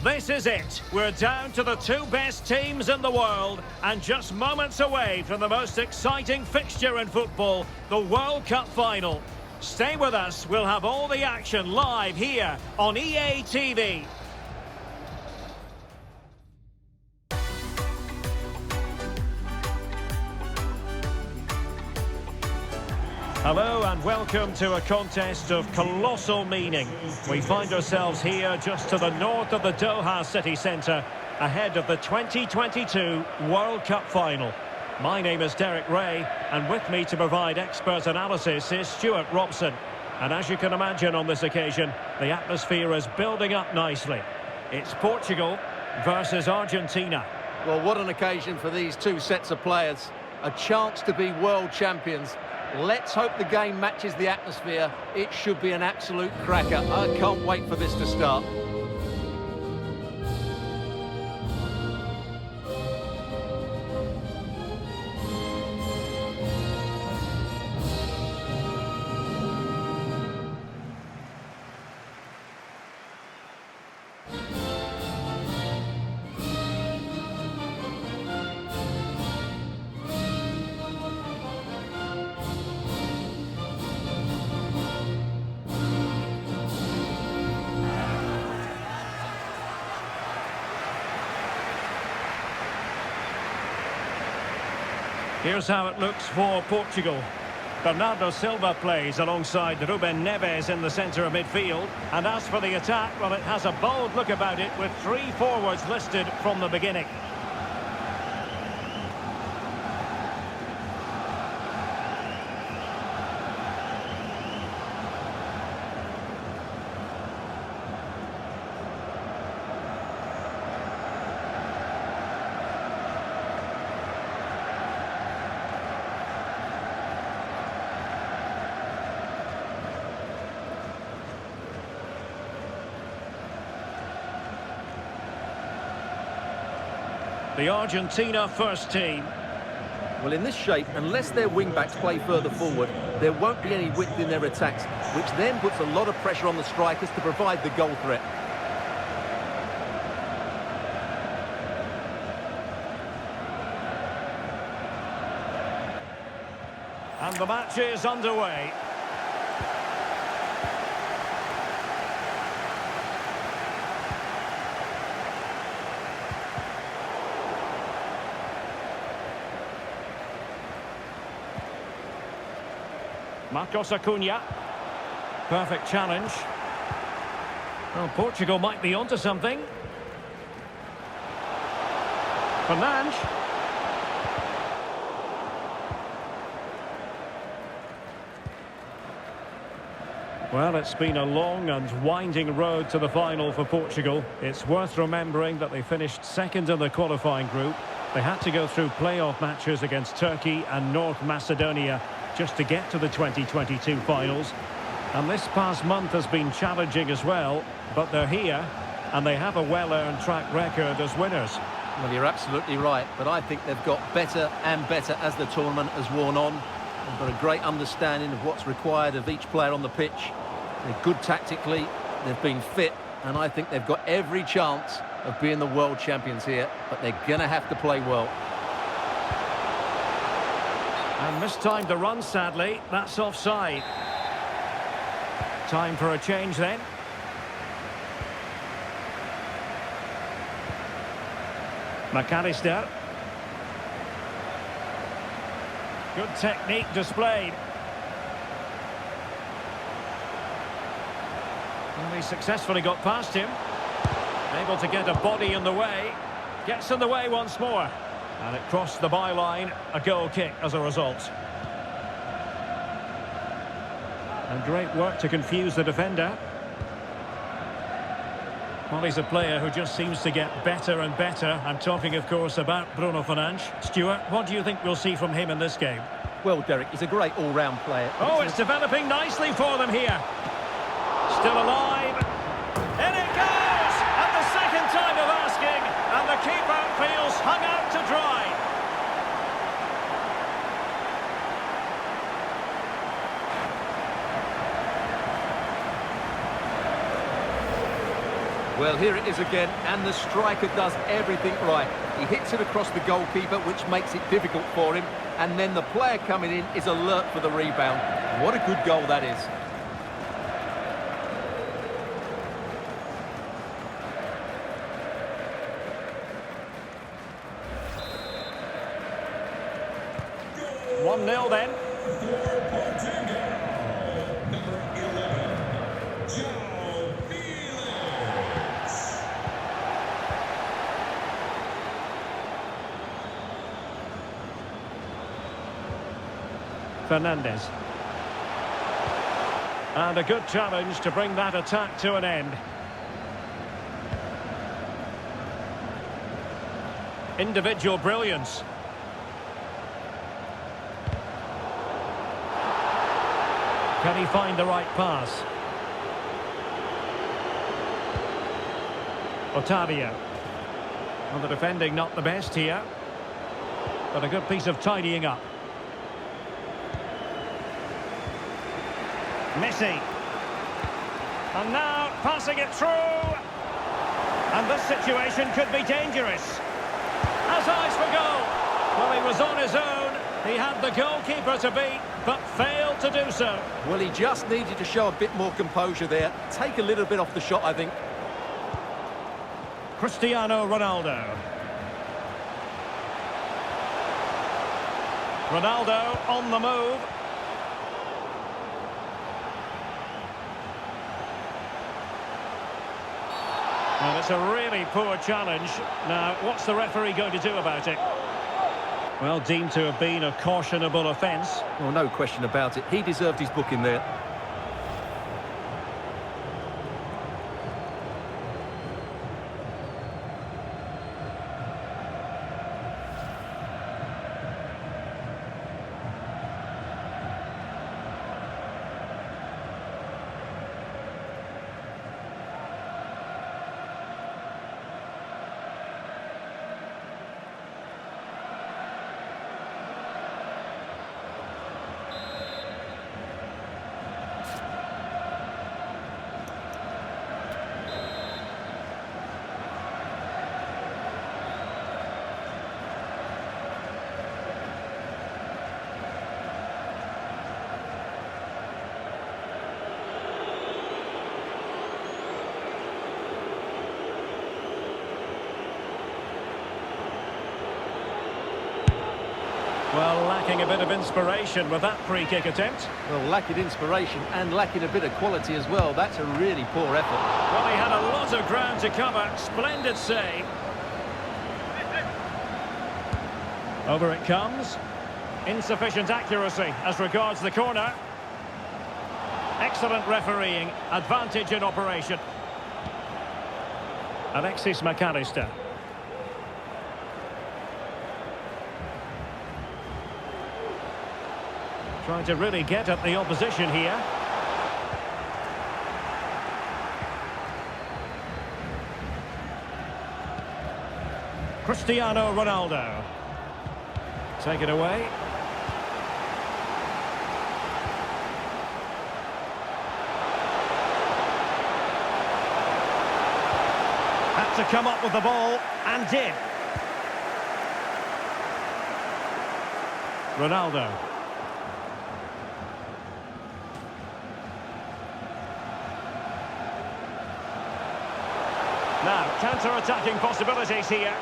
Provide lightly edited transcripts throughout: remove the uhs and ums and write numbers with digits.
This is it. We're down to the two best teams in the world and just moments away from the most exciting fixture in football, the World Cup final. Stay with us. We'll have all the action live here on EA TV. Hello and welcome to a contest of colossal meaning. We find ourselves here just to the north of the Doha city centre, ahead of the 2022 World Cup final. My name is Derek Ray, and with me to provide expert analysis is Stuart Robson. And as you can imagine on this occasion, the atmosphere is building up nicely. It's Portugal versus Argentina. Well, what an occasion for these two sets of players. A chance to be world champions. Let's hope the game matches the atmosphere. It should be an absolute cracker. I can't wait for this to start. Here's how it looks for Portugal. Bernardo Silva plays alongside Ruben Neves in the centre of midfield. And as for the attack, well, it has a bold look about it with three forwards listed from the beginning. The Argentina first team. Well, in this shape, unless their wing-backs play further forward, there won't be any width in their attacks, which then puts a lot of pressure on the strikers to provide the goal threat. And the match is underway. Marcos Acuna. Perfect challenge. Well, Portugal might be onto something. Fernandes. Well, it's been a long and winding road to the final for Portugal. It's worth remembering that they finished second in the qualifying group. They had to go through playoff matches against Turkey and North Macedonia just to get to the 2022 finals. And this past month has been challenging as well, but they're here and they have a well-earned track record as winners. Well, you're absolutely right, but I think they've got better and better as the tournament has worn on. They've got a great understanding of what's required of each player on the pitch. They're good tactically, they've been fit, and I think they've got every chance of being the world champions here, but they're going to have to play well. And mistimed the run, sadly. That's offside. Time for a change then. McAllister. Good technique displayed. And he successfully got past him. Able to get a body in the way. Gets in the way once more. And it crossed the byline, a goal kick as a result. And great work to confuse the defender. Well, he's a player who just seems to get better and better. I'm talking, of course, about Bruno Fernandes. Stuart, what do you think we'll see from him in this game? Well, Derek, he's a great all-round player. Oh, it's developing nicely for them here. Still alive. In it goes! And the second time of asking, and the keeper feels hung out to dry. Well, here it is again, and the striker does everything right. He hits it across the goalkeeper, which makes it difficult for him, and then the player coming in is alert for the rebound. What a good goal that is. One 0 then. Fernandez. And a good challenge to bring that attack to an end. Individual brilliance. Can he find the right pass? Otavio. Well, the defending not the best here, but a good piece of tidying up. Messi. And now passing it through. And this situation could be dangerous. Has eyes for goal. Well, he was on his own. He had the goalkeeper to beat, but failed to do so. Well, he just needed to show a bit more composure there. Take a little bit off the shot, I think. Cristiano Ronaldo. Ronaldo on the move. Well, it's a really poor challenge. Now, what's the referee going to do about it? Well, deemed to have been a cautionable offence. Well, no question about it. He deserved his booking there. Well, lacking a bit of inspiration with that free kick attempt. Well, lacking inspiration and lacking a bit of quality as well. That's a really poor effort. Well, he had a lot of ground to cover. Splendid save. Over it comes. Insufficient accuracy as regards the corner. Excellent refereeing. Advantage in operation. Alexis McAllister. Trying to really get at the opposition here. Cristiano Ronaldo. Take it away. Had to come up with the ball, and did. Ronaldo. Now, counter-attacking possibilities here.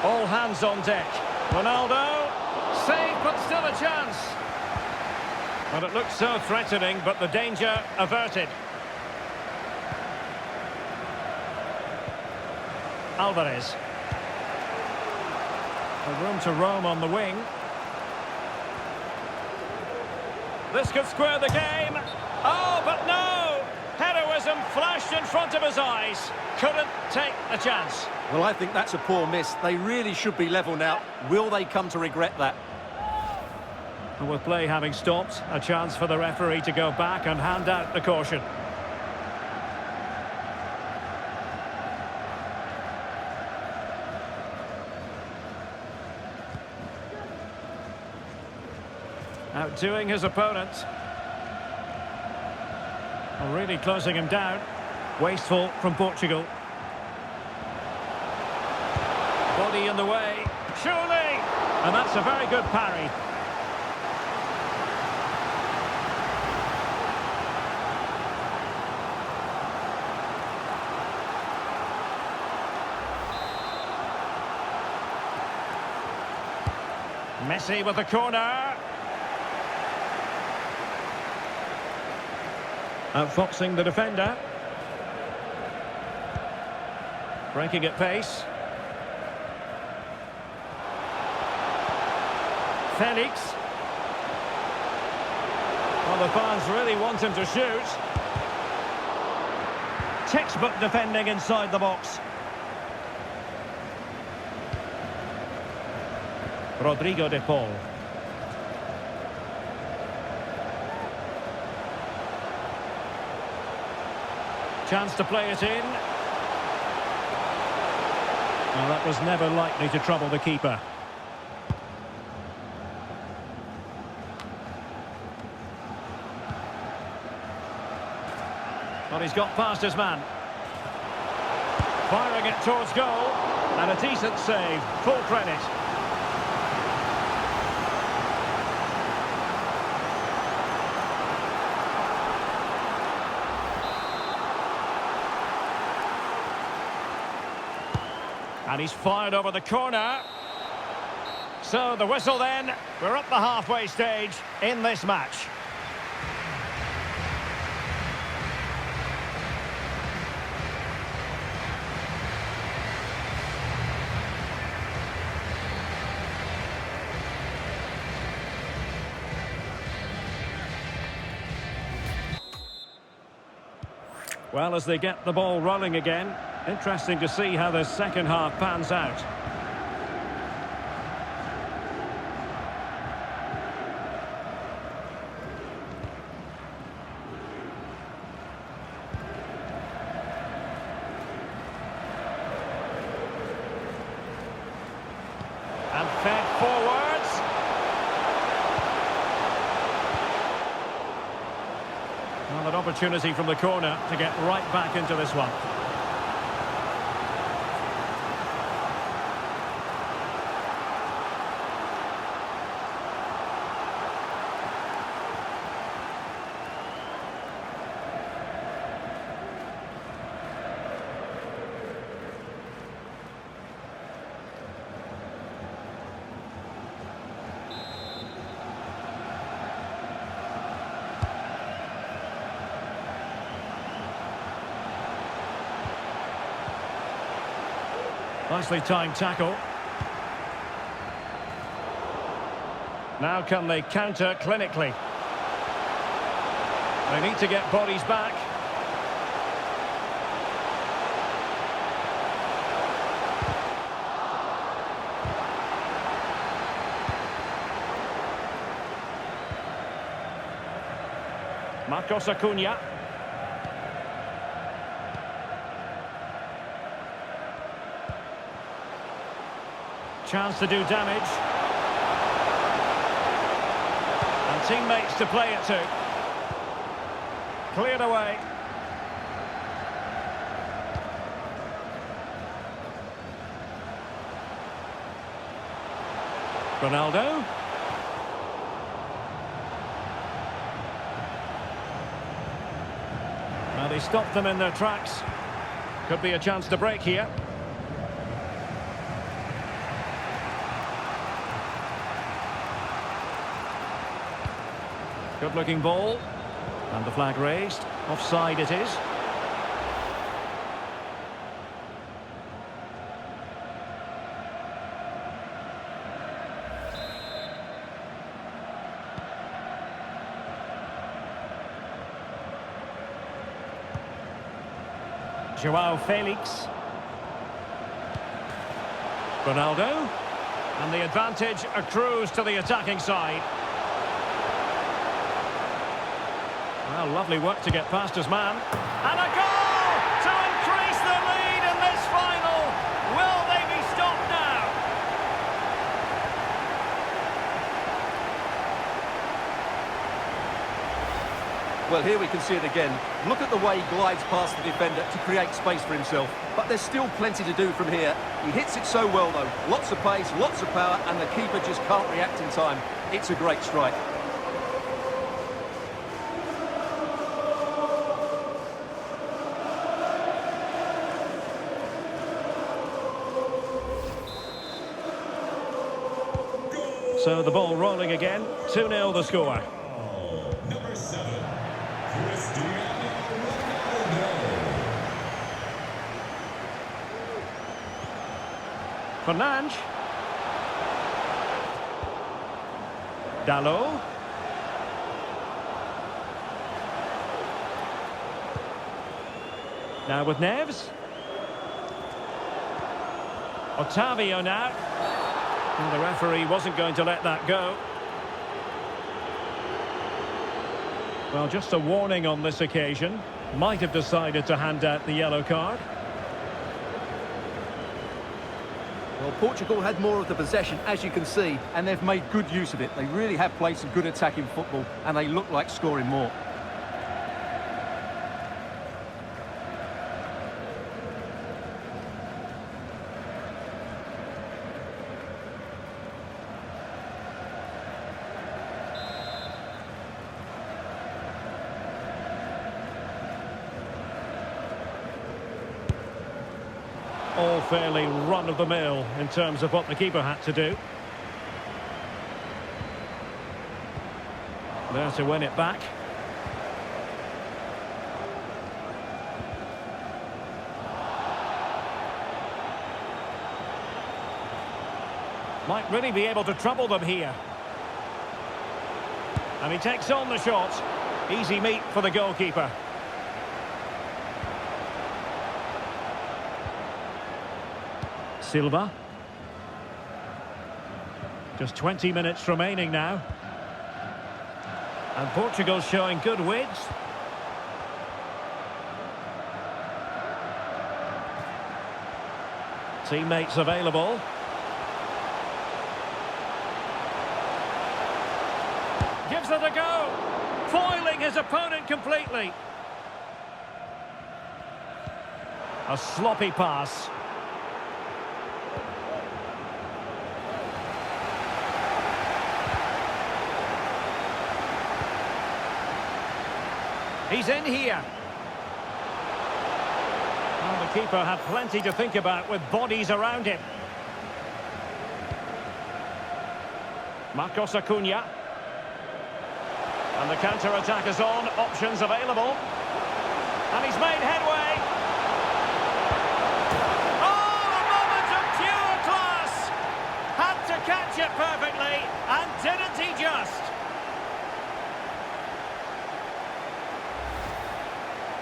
All hands on deck. Ronaldo. Save, but still a chance. Well, it looks so threatening, but the danger averted. Alvarez. A room to roam on the wing. This could square the game. Oh, but no! Heroism flashed in front of his eyes. Couldn't take a chance. Well, I think that's a poor miss. They really should be level now. Will they come to regret that? And with play having stopped, a chance for the referee to go back and hand out the caution. Outdoing his opponent. Really closing him down. Wasteful from Portugal. Body in the way. Surely! And that's a very good parry. Messi with the corner. Outfoxing the defender. Breaking at pace. Felix. Well, the fans really want him to shoot. Textbook defending inside the box. Rodrigo de Paul. Chance to play it in. Well, that was never likely to trouble the keeper. Well, he's got past his man. Firing it towards goal. And a decent save. Full credit. And he's fired over the corner. So the whistle then. We're up the halfway stage in this match. Well, as they get the ball rolling again, interesting to see how the second half pans out. And fed forwards. Well, an opportunity from the corner to get right back into this one. Nicely timed tackle. Now can they counter clinically? They need to get bodies back. Marcos Acuna. Chance to do damage. And teammates to play it to. Cleared away. Ronaldo. Well, they stopped them in their tracks. Could be a chance to break here. Good-looking ball. And the flag raised. Offside it is. Joao Felix. Ronaldo. And the advantage accrues to the attacking side. Well, lovely work to get past his man. And a goal to increase the lead in this final. Will they be stopped now? Well, here we can see it again. Look at the way he glides past the defender to create space for himself. But there's still plenty to do from here. He hits it so well, though. Lots of pace, lots of power, and the keeper just can't react in time. It's a great strike. So the ball rolling again. 2-0 the score. Number 7, Fernandes. Dalot. Now with Neves. Otavio now. And the referee wasn't going to let that go. Well, just a warning on this occasion. Might have decided to hand out the yellow card. Well, Portugal had more of the possession, as you can see, and they've made good use of it. They really have played some good attacking football, and they look like scoring more. All fairly run-of-the-mill in terms of what the keeper had to do. There to win it back. Might really be able to trouble them here. And he takes on the shot. Easy meat for the goalkeeper. Silva. Just 20 minutes remaining now. And Portugal showing good width. Teammates available. Gives it a go. Foiling his opponent completely. A sloppy pass. He's in here. Well, the keeper had plenty to think about with bodies around him. Marcos Acuna. And the counter-attack is on. Options available. And he's made headway. Oh, a moment of pure class! Had to catch it perfectly, and didn't he just?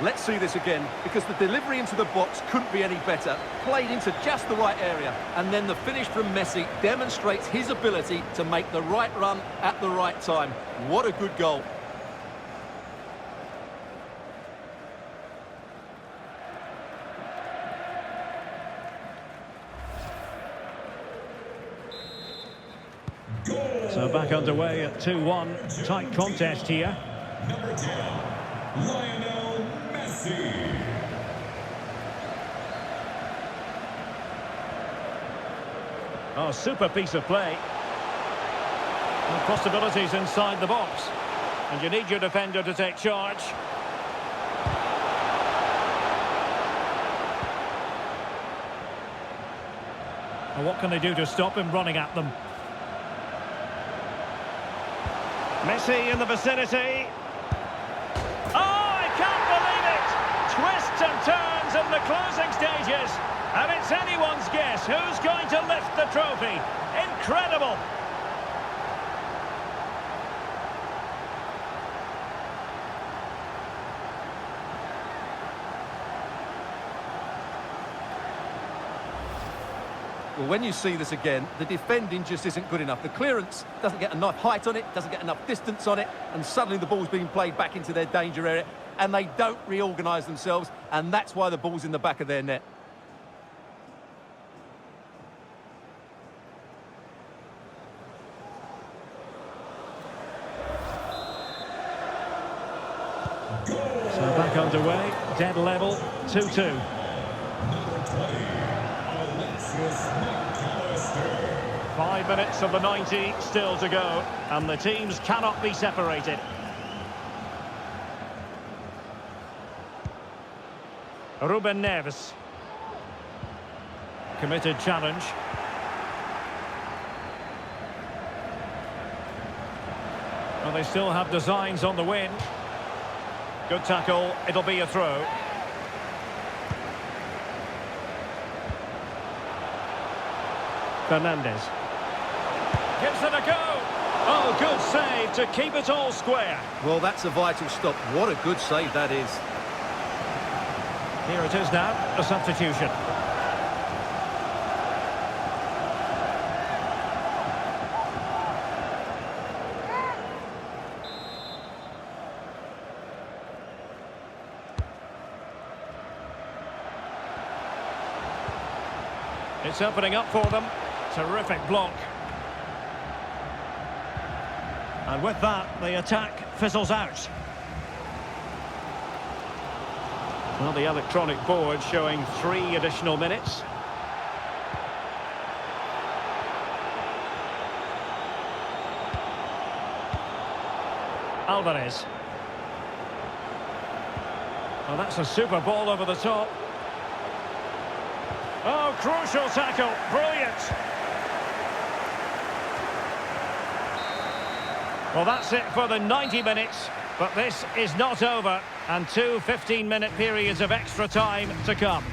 Let's see this again, because the delivery into the box couldn't be any better. Played into just the right area, and then the finish from Messi demonstrates his ability to make the right run at the right time. What a good goal. So back underway at 2-1. Tight contest here. Number 10, Lionel Messi. Oh, super piece of play. And possibilities inside the box. And you need your defender to take charge. And what can they do to stop him running at them? Messi in the vicinity. Oh, I can't believe it! Twists and turns in the closing stages. And it's anyone's guess who's going to lift the trophy. Incredible! Well, when you see this again, the defending just isn't good enough. The clearance doesn't get enough height on it, doesn't get enough distance on it, and suddenly the ball's being played back into their danger area, and they don't reorganise themselves, and that's why the ball's in the back of their net. Dead level, 2-2. Number 20, Alexis McAllister. 5 minutes of the 90 still to go, and the teams cannot be separated. Ruben Neves. Committed challenge. Well, they still have designs on the win. Good tackle, it'll be a throw. Fernandes. Gives it a go. Oh, good save to keep it all square. Well, that's a vital stop. What a good save that is. Here it is now, a substitution. It's opening up for them. Terrific block. And with that, the attack fizzles out. Well, the electronic board showing 3 additional minutes. Alvarez. Well, that's a super ball over the top. Oh, crucial tackle. Brilliant. Well, that's it for the 90 minutes. But this is not over, and 2 15-minute periods of extra time to come.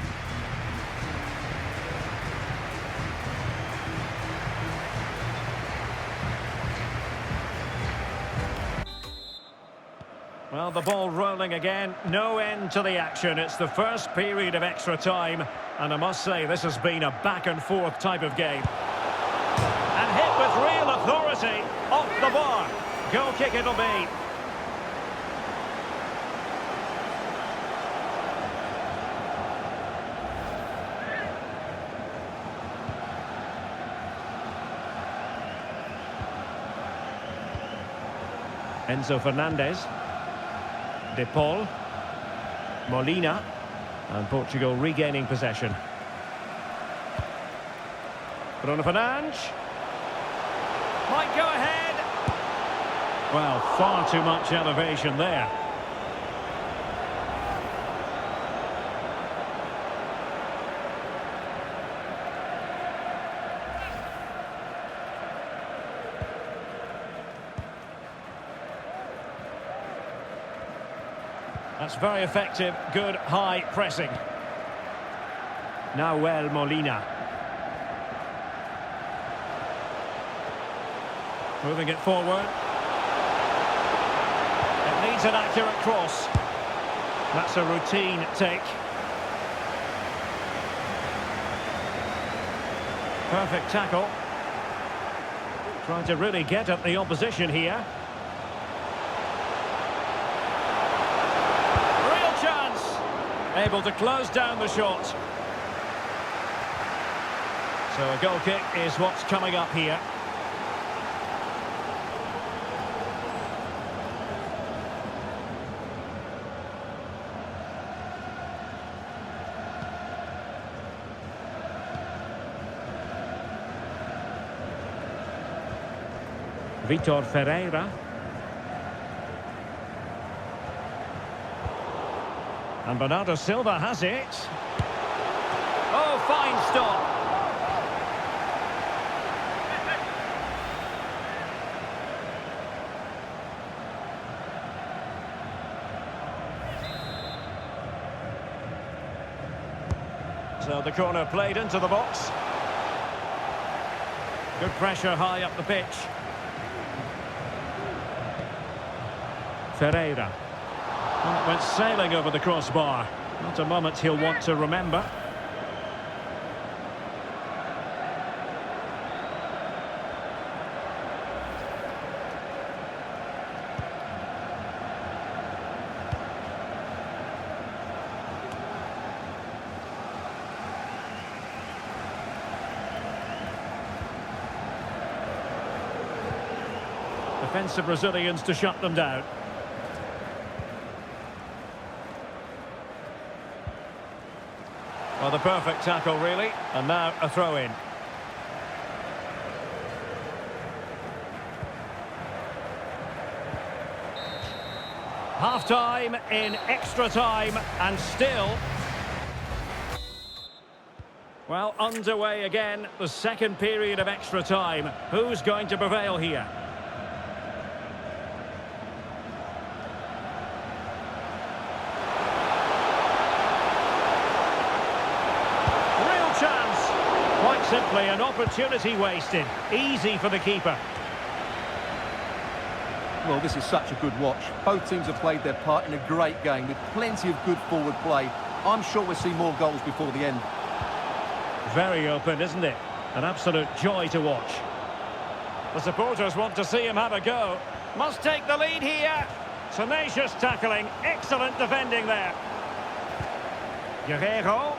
Well, the ball rolling again, no end to the action. It's the first period of extra time, and I must say this has been a back-and-forth type of game. And hit with real authority, off the bar. Goal kick it'll be. Enzo Fernandez, De Paul, Molina, and Portugal regaining possession. Bruno Fernandes might go ahead. Well, far too much elevation there. That's very effective, good high pressing. Nahuel Molina. Moving it forward. It needs an accurate cross. That's a routine take. Perfect tackle. Trying to really get at the opposition here. Able to close down the shot. So a goal kick is what's coming up here. Vitor Ferreira. And Bernardo Silva has it. Oh, fine stop. So the corner played into the box. Good pressure high up the pitch. Ferreira. Well, it went sailing over the crossbar. Not a moment he'll want to remember. Defensive Brazilians to shut them down. Well, the perfect tackle, really. And now a throw-in. Half-time in extra time, and still... Well, underway again, the second period of extra time. Who's going to prevail here? Real chance. Quite simply, an opportunity wasted. Easy for the keeper. Well, this is such a good watch. Both teams have played their part in a great game with plenty of good forward play. I'm sure we'll see more goals before the end. Very open, isn't it? An absolute joy to watch. The supporters want to see him have a go. Must take the lead here. Tenacious tackling, excellent defending there. Guerrero.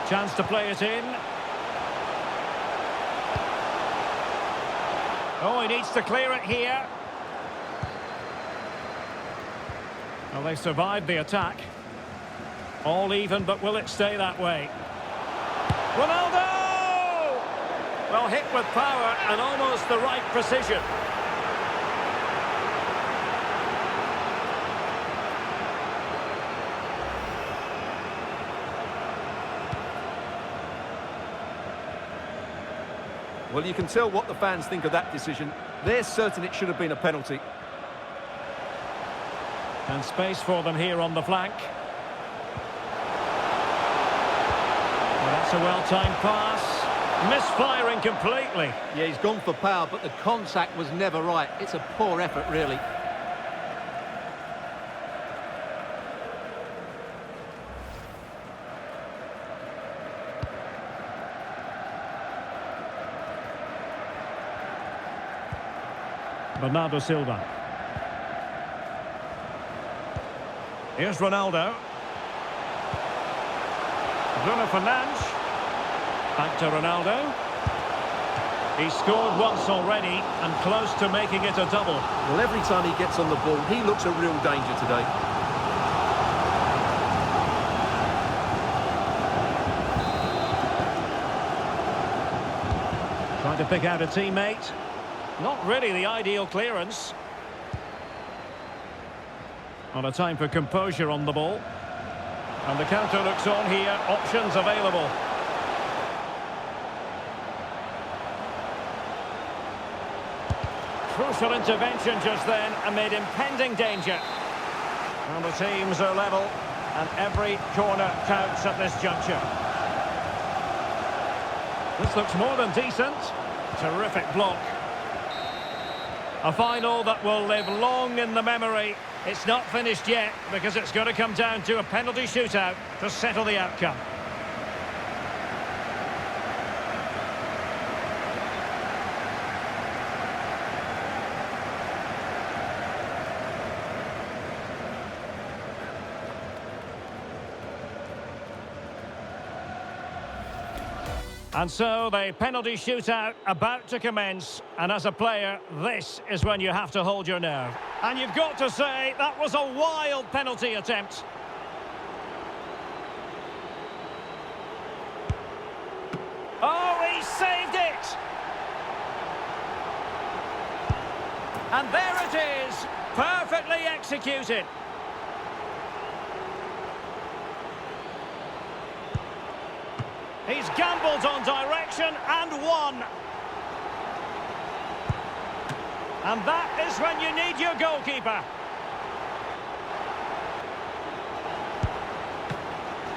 Chance to play it in. Oh, he needs to clear it here. Well, they survived the attack. All even, but will it stay that way? Ronaldo! Well, hit with power and almost the right precision. Well, you can tell what the fans think of that decision. They're certain it should have been a penalty. And space for them here on the flank. Well, that's a well-timed pass. Misfiring completely. Yeah, he's gone for power, but the contact was never right. It's a poor effort, really. Bernardo Silva. Here's Ronaldo. Bruno Fernandes. Back to Ronaldo. He's scored once already and close to making it a double. Well, every time he gets on the ball, he looks a real danger today. Trying to pick out a teammate. Not really the ideal clearance. On a time for composure on the ball. And the counter looks on here. Options available. Crucial intervention just then amid impending danger. Well, the teams are level and every corner counts at this juncture. This looks more than decent. Terrific block. A final that will live long in the memory. It's not finished yet because it's going to come down to a penalty shootout to settle the outcome. And so the penalty shootout about to commence. And as a player, this is when you have to hold your nerve. And you've got to say, that was a wild penalty attempt. Oh, he saved it! And there it is, perfectly executed. He's gambled on direction and won. And that is when you need your goalkeeper.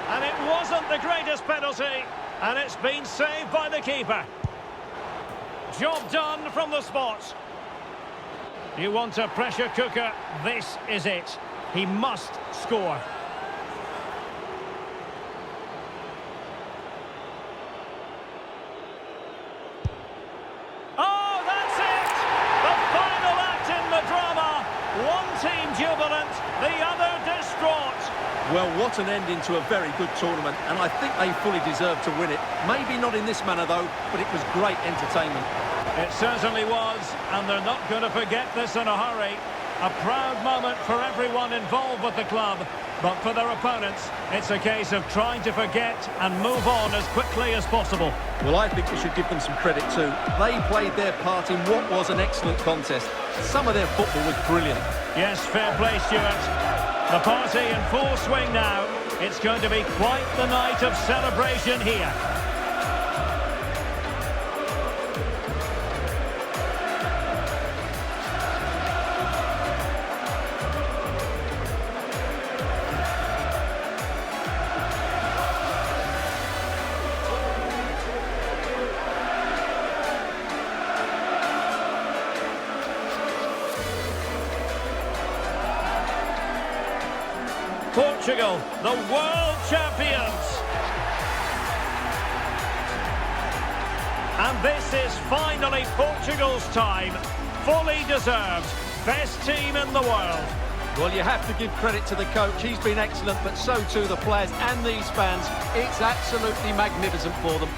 And it wasn't the greatest penalty, and it's been saved by the keeper. Job done from the spot. You want a pressure cooker, this is it. He must score. Jubilant, the other distraught. Well, what an ending to a very good tournament, and I think they fully deserve to win it. Maybe not in this manner, though, but it was great entertainment. It certainly was, and they're not going to forget this in a hurry. A proud moment for everyone involved with the club, but for their opponents, it's a case of trying to forget and move on as quickly as possible. Well, I think we should give them some credit too. They played their part in what was an excellent contest. Some of their football was brilliant. Yes, fair play, Stuart. The party in full swing now. It's going to be quite the night of celebration here. Portugal, the world champions. And this is finally Portugal's time. Fully deserved. Best team in the world. Well, you have to give credit to the coach. He's been excellent, but so too the players and these fans. It's absolutely magnificent for them.